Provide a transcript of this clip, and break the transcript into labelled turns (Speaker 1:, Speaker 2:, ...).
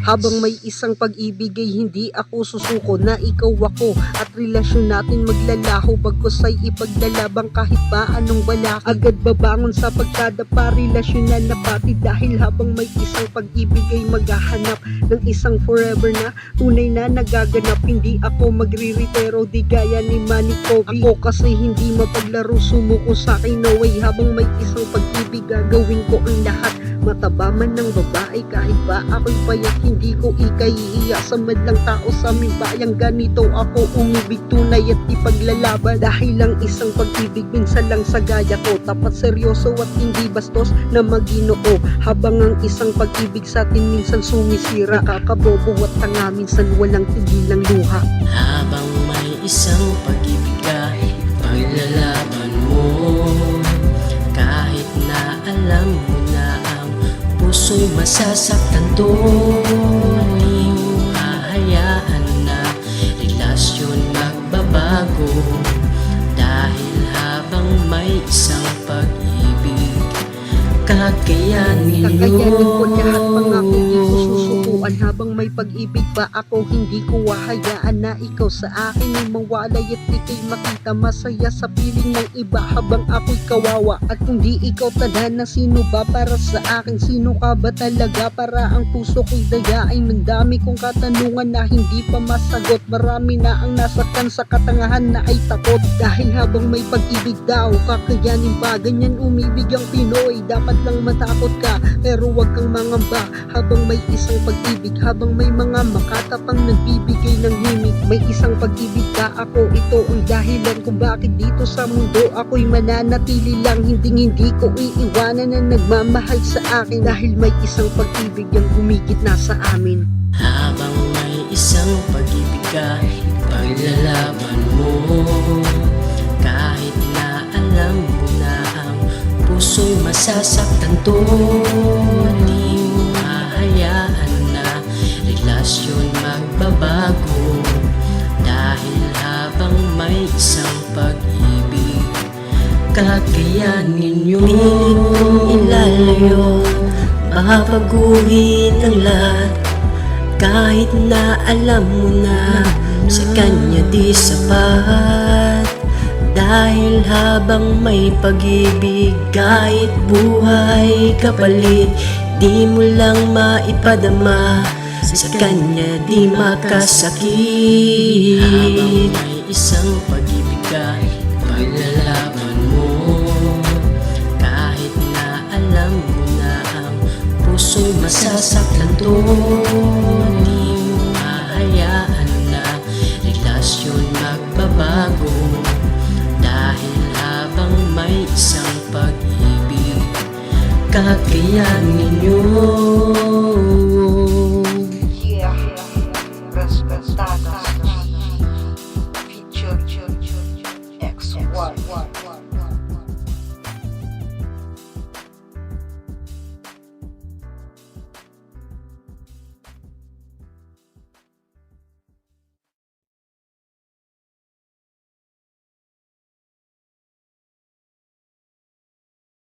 Speaker 1: Habang may isang pag-ibig ay hindi ako susuko na ikaw ako, at relasyon natin maglalaho bagkus ay ipaglalabang kahit pa anong balaki. Agad babangon sa pagkadapa, relasyonal na pati, dahil habang may isang pag-ibig ay maghahanap ng isang forever na tunay na nagaganap. Hindi ako magre-retero di gaya ni Manny Kobe, ako kasi hindi mapaglaro, sumuko sa akin no way. Habang may isang pag-ibig gagawin ko ang lahat, mataba man ng babae kahit ba ako'y payak, hindi ko ikahihiya sa madlang tao sa aming bayang. Ganito ako umibig, tunay at ipaglalaban, dahil lang isang pag-ibig minsan lang sa gaya ko, tapat, seryoso at hindi bastos na Maginoo. Habang ang isang pag-ibig sa atin minsan sumisira, kakabobo at tanga, minsan walang tigilang luha.
Speaker 2: Habang may isang pag-ibig ka, paglalaban mo, kahit na alam mo na ang puso'y masasaktan to, di mo hahayaan na relasyon magbabago, dahil habang may isang pag-ibig, kakayanin
Speaker 1: ko lahat, pangako di ko susukuan. Habang may pag-ibig pa ako, hindi ko hahayaan na ikaw sa akin ay mawalay, at ika'y makita masaya sa piling ng iba habang ako'y kawawa. At kung di ikaw tadhana, sino ba para sa akin? Sino ka ba talaga para ang puso ko'y dayain? Ang dami kong katanungan na hindi pa masagot, marami na ang nasaktan sa katangahan na ay takot. Dahil habang may pag-ibig daw, kakayanin ba? Ganyan umibig ang Pinoy, dapat lang matakot ka pero wag kang mangamba. Habang may isang pag-ibig, habang may mga makatapang nagbibigay ng himig, may isang pag-ibig ka ako, ito ang dahilan kung bakit dito sa mundo ako'y mananatili lang. Hindi ko iiwanan na nagmamahal sa akin, dahil may isang pag-ibig ang humigit na sa amin.
Speaker 2: Habang may isang pag-ibig ka, paglalaban mo, kahit na alam mo na ang puso'y masasaktan to, di mo hahayaan na relasyon magbabago, dahil habang may isang pag-ibig, kakayanin nyo. Pilit kong ilalayo, mapaguhin ang lahat, kahit na alam mo na sa kanya di sapat. Dahil habang may pag-ibig, kahit buhay kapalit, di mo lang maipadama, sa kanya di makasakit. Habang may isang pag-ibig ka, paglalaban mo, kahit na alam mo na ang puso'y masasaktan to, di mo hahayaan na relasyon magbabago, dahil habang may isang pag-ibig, kakayanin nyo.